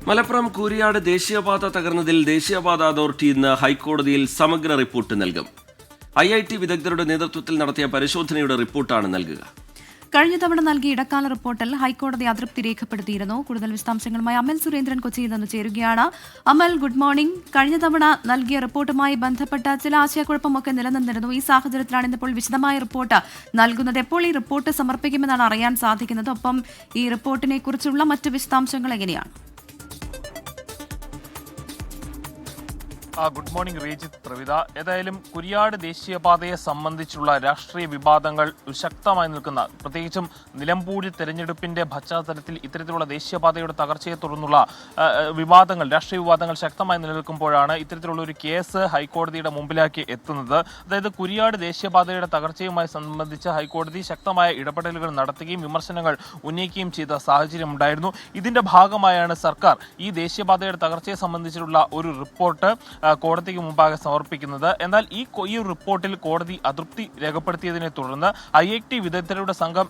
മലപ്പുറം കൂരിയാട് ദേശീയപാത തകർന്നതിൽ ദേശീയപാത അതോറിറ്റി ഇന്ന് ഹൈക്കോടതിയിൽ സമഗ്ര റിപ്പോർട്ട് നൽകും. IIT വിദഗ്ധരുടെ നേതൃത്വത്തിൽ നടത്തിയ പരിശോധനയുടെ റിപ്പോർട്ടാണ് നൽകുക. കഴിഞ്ഞ തവണ നൽകിയ ഇടക്കാല റിപ്പോർട്ടിൽ ഹൈക്കോടതി അതൃപ്തി രേഖപ്പെടുത്തിയിരുന്നു. കൂടുതൽ വിശദാംശങ്ങളുമായി അമൽ സുരേന്ദ്രൻ കൊച്ചിയിൽ നിന്ന് ചേരുകയാണ്. അമൽ, ഗുഡ് മോർണിംഗ്. കഴിഞ്ഞ തവണ നൽകിയ റിപ്പോർട്ടുമായി ബന്ധപ്പെട്ട ചില ആശയക്കുഴപ്പമൊക്കെ നിലനിന്നിരുന്നു. ഈ സാഹചര്യത്തിലാണ് ഇന്നിപ്പോൾ വിശദമായ റിപ്പോർട്ട് നൽകുന്നത്. എപ്പോൾ ഈ റിപ്പോർട്ട് സമർപ്പിക്കുമെന്നാണ് അറിയാൻ സാധിക്കുന്നത്? ഒപ്പം ഈ റിപ്പോർട്ടിനെ കുറിച്ചുള്ള മറ്റ് വിശദാംശങ്ങൾ എങ്ങനെയാണ്? Good morning Rejith, Pravitha. ഏതായാലും കുരിയാട് ദേശീയപാതയെ സംബന്ധിച്ചുള്ള രാഷ്ട്രീയ വിവാദങ്ങൾ ശക്തമായി നിൽക്കുന്ന, പ്രത്യേകിച്ചും നിലമ്പൂർ തെരഞ്ഞെടുപ്പിന്റെ പശ്ചാത്തലത്തിൽ ഇത്തരത്തിലുള്ള ദേശീയപാതയുടെ തകർച്ചയെ തുടർന്നുള്ള രാഷ്ട്രീയ വിവാദങ്ങൾ ശക്തമായി നിലനിൽക്കുമ്പോഴാണ് ഇത്തരത്തിലുള്ള ഒരു കേസ് ഹൈക്കോടതിയുടെ മുമ്പിലാക്കി എത്തുന്നത്. അതായത് കുരിയാട് ദേശീയപാതയുടെ തകർച്ചയുമായി സംബന്ധിച്ച് ഹൈക്കോടതി ശക്തമായ ഇടപെടലുകൾ നടത്തുകയും വിമർശനങ്ങൾ ഉന്നയിക്കുകയും ചെയ്ത സാഹചര്യം ഉണ്ടായിരുന്നു. ഇതിന്റെ ഭാഗമായാണ് സർക്കാർ ഈ ദേശീയപാതയുടെ തകർച്ചയെ സംബന്ധിച്ചിട്ടുള്ള ഒരു റിപ്പോർട്ട് കോടതിക്ക് മുമ്പാകെ സമർപ്പിക്കുന്നത്. എന്നാൽ ഈ ഒരു റിപ്പോർട്ടിൽ കോടതി അതൃപ്തി രേഖപ്പെടുത്തിയതിനെ തുടർന്ന് IIT വിദഗ്ധരുടെ സംഘം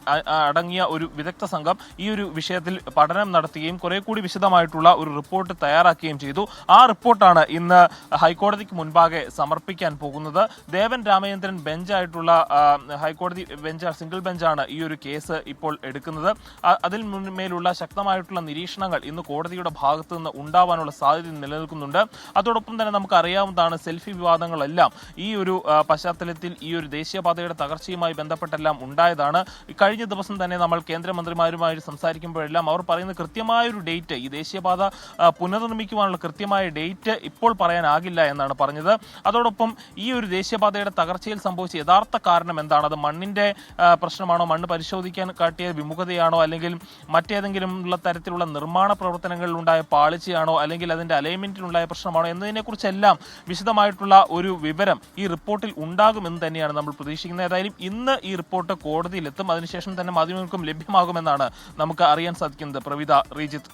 അടങ്ങിയ ഒരു വിദഗ്ധ സംഘം ഈ ഒരു വിഷയത്തിൽ പഠനം നടത്തുകയും കുറെ കൂടി വിശദമായിട്ടുള്ള ഒരു റിപ്പോർട്ട് തയ്യാറാക്കുകയും ചെയ്തു. ആ റിപ്പോർട്ടാണ് ഇന്ന് ഹൈക്കോടതിക്ക് മുൻപാകെ സമർപ്പിക്കാൻ പോകുന്നത്. ദേവൻ രാമചന്ദ്രൻ ബെഞ്ചായിട്ടുള്ള ഹൈക്കോടതി സിംഗിൾ ബെഞ്ചാണ് ഈ ഒരു കേസ് ഇപ്പോൾ എടുക്കുന്നത്. അതിൽ മേലുള്ള ശക്തമായിട്ടുള്ള നിരീക്ഷണങ്ങൾ ഇന്ന് കോടതിയുടെ ഭാഗത്തു നിന്ന് ഉണ്ടാവാനുള്ള സാധ്യത നിലനിൽക്കുന്നുണ്ട്. അതോടൊപ്പം തന്നെ നമുക്ക് അറിയാവുന്നതാണ്, സെൽഫി വിവാദങ്ങളെല്ലാം ഈ ഒരു പശ്ചാത്തലത്തിൽ ഈ ഒരു ദേശീയപാതയുടെ തകർച്ചയുമായി ബന്ധപ്പെട്ടെല്ലാം ഉണ്ടായതാണ്. കഴിഞ്ഞ ദിവസം തന്നെ നമ്മൾ കേന്ദ്രമന്ത്രിമാരുമായി സംസാരിക്കുമ്പോഴെല്ലാം അവർ പറയുന്ന കൃത്യമായൊരു ഡേറ്റ്, ഈ ദേശീയപാത പുനർനിർമ്മിക്കുവാനുള്ള കൃത്യമായ ഡേറ്റ് ഇപ്പോൾ പറയാനാകില്ല എന്നാണ് പറഞ്ഞത്. അതോടൊപ്പം ഈ ഒരു ദേശീയപാതയുടെ തകർച്ചയിൽ സംഭവിച്ച യഥാർത്ഥ കാരണം എന്താണ്? അത് മണ്ണിന്റെ പ്രശ്നമാണോ, മണ്ണ് പരിശോധിക്കാൻ കാട്ടിയ വിമുഖതയാണോ, അല്ലെങ്കിൽ മറ്റേതെങ്കിലും ഉള്ള തരത്തിലുള്ള നിർമ്മാണ പ്രവർത്തനങ്ങളിൽ ഉണ്ടായ പാളിച്ചയാണോ, അല്ലെങ്കിൽ അതിന്റെ അലൈൻമെന്റിലുണ്ടായ പ്രശ്നമാണോ എന്നതിനെക്കുറിച്ചെല്ലാം വിശദമായിട്ടുള്ള ഒരു വിവരം ഈ റിപ്പോർട്ടിൽ ഉണ്ടാകുമെന്ന് തന്നെയാണ് നമ്മൾ പ്രതീക്ഷിക്കുന്നത്. ഏതായാലും ഇന്ന് ഈ റിപ്പോർട്ട് കോടതിയിലെത്തും. അതിനുശേഷം തന്നെ മാധ്യമങ്ങൾക്കും ലഭ്യമാകുമെന്നാണ് നമുക്ക് അറിയാൻ സാധിക്കുന്നത്. പ്രവിത, റീജിത്ത്.